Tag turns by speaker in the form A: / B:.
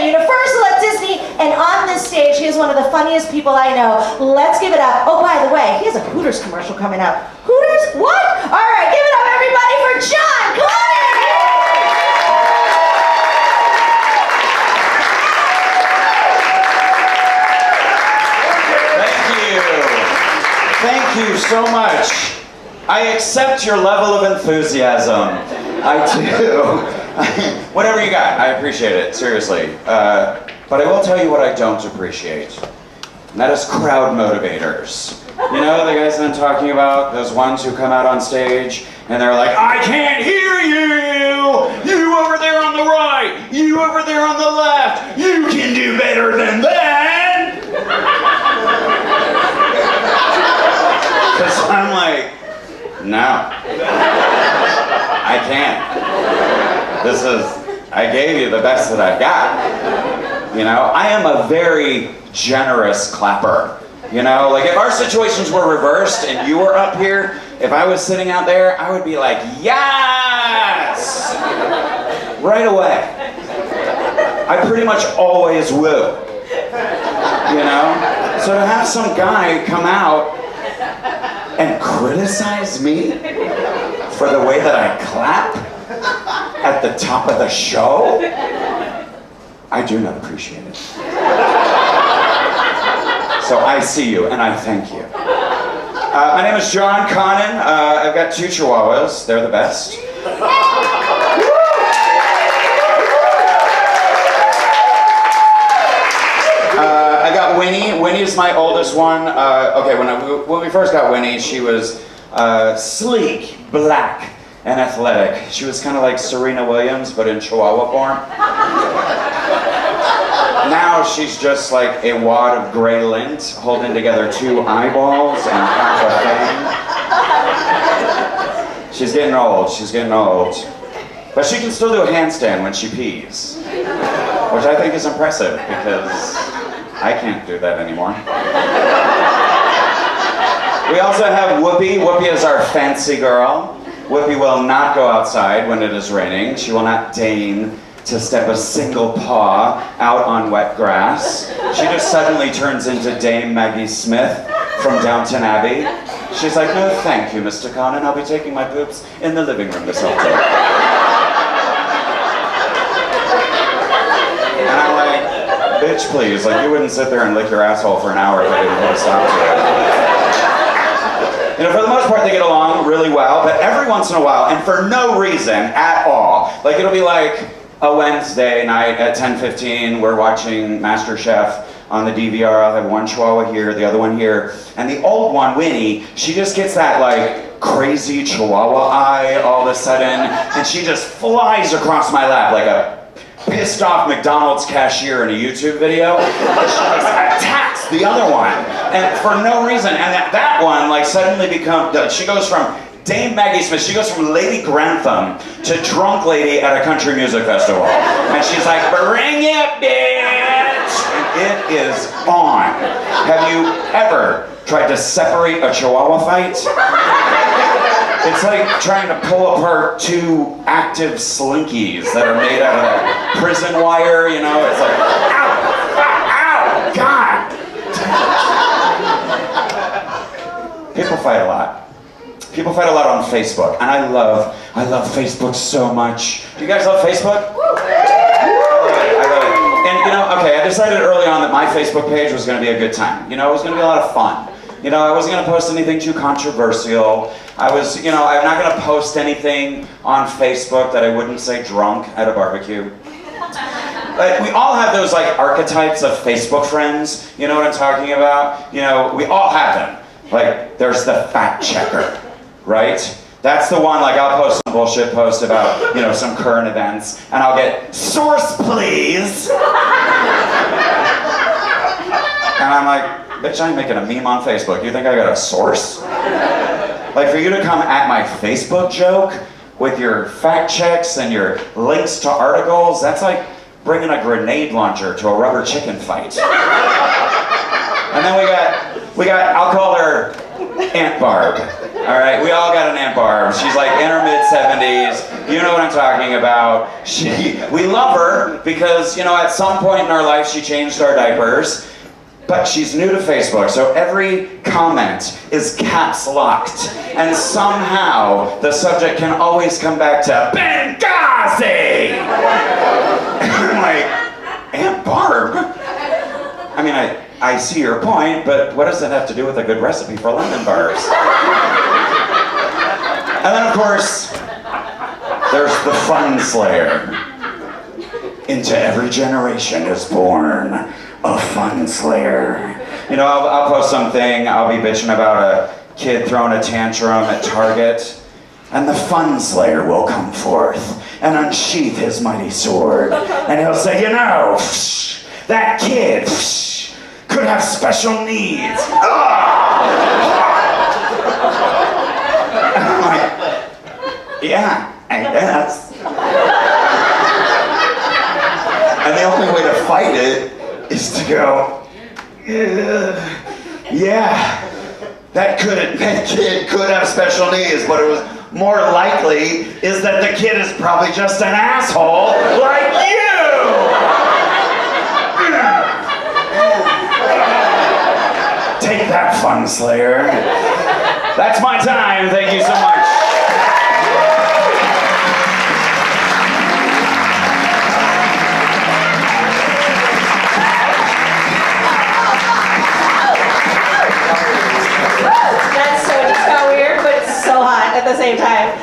A: Universal at Disney, and on this stage, he is one of the funniest people I know. Let's give it up. Oh, by the way, he has a Hooters commercial coming up. Hooters? What? All right, give it up, everybody, for John Connon!
B: Thank you so much. I accept your level of enthusiasm. I do. Whatever you got, I appreciate it, seriously. But I will tell you what I don't appreciate. And that is crowd motivators. You know the guys I'm talking about? Those ones who come out on stage and they're like, I can't hear you! You over there on the right! You over there on the left! You can do better than that! Because I'm like, no, I can't. I gave you the best that I've got. You know, I am a very generous clapper. You know, like if our situations were reversed and you were up here, if I was sitting out there, I would be like, yes! Right away. I pretty much always will. You know? So to have some guy come out and criticize me for the way that I clap at the top of the show, I do not appreciate it. So I see you and I thank you. My name is John Connon. I've got 2 Chihuahuas. They're the best. I got Winnie. Winnie's my oldest one. Okay, when we first got Winnie, she was sleek, black, and athletic. She was kind of like Serena Williams, but in Chihuahua form. Now she's just like a wad of gray lint holding together 2 eyeballs and half a thing. She's getting old. She's getting old. But she can still do a handstand when she pees, which I think is impressive because I can't do that anymore. We also have Whoopi. Whoopi is our fancy girl. Whoopi will not go outside when it is raining. She will not deign to step a single paw out on wet grass. She just suddenly turns into Dame Maggie Smith from Downton Abbey. She's like, no thank you, Mr. Connon. I'll be taking my poops in the living room this whole day. And I'm like, bitch, please. Like, you wouldn't sit there and lick your asshole for an hour if I didn't put a stop to it. You know, for the most part, they get along really well, but every once in a while, and for no reason at all, like it'll be like a Wednesday night at 10:15, we're watching MasterChef on the DVR. I'll have one Chihuahua here, the other one here, and the old one, Winnie, she just gets that like crazy Chihuahua eye all of a sudden, and she just flies across my lap like a pissed off McDonald's cashier in a YouTube video. She just attacks the other one, and for no reason. And that one like suddenly she goes from Dame Maggie Smith, she goes from Lady Grantham to drunk lady at a country music festival. And she's like, bring it, bitch! And it is on. Have you ever tried to separate a Chihuahua fight? It's like trying to pull apart 2 active slinkies that are made out of prison wire, you know? It's like, ow, God! People fight a lot. People fight a lot on Facebook, and I love Facebook so much. Do you guys love Facebook? I love it. And you know, okay, I decided early on that my Facebook page was going to be a good time. You know, it was going to be a lot of fun. You know, I wasn't going to post anything too controversial. I'm not going to post anything on Facebook that I wouldn't say drunk at a barbecue. Like, we all have those like archetypes of Facebook friends. You know what I'm talking about? You know, we all have them. Like, there's the fact checker, right? That's the one, like, I'll post some bullshit post about, you know, some current events, and I'll get, source please! And I'm like, bitch, I ain't making a meme on Facebook. You think I got a source? Like, for you to come at my Facebook joke with your fact checks and your links to articles, that's like bringing a grenade launcher to a rubber chicken fight. And then we got, I'll call her Aunt Barb. All right, we all got an Aunt Barb. She's like in her mid-70s. You know what I'm talking about. We love her because, you know, at some point in our life she changed our diapers. But she's new to Facebook, so every comment is caps locked. And somehow the subject can always come back to Benghazi! And I'm like, Aunt Barb? I mean, I see your point, but what does that have to do with a good recipe for lemon bars? And then, of course, there's the fun slayer. Into every generation is born a fun slayer. You know, I'll post something, I'll be bitching about a kid throwing a tantrum at Target, and the fun slayer will come forth and unsheath his mighty sword. And he'll say, you know, that kid could have special needs. And I'm like, yeah, I guess. And the only way to fight it is to go, yeah, that kid could have special needs, but it was more likely is that the kid is probably just an asshole like you! Take that, fun slayer. That's my time, thank you so much.
A: That so just got weird, but it's so hot at the same time.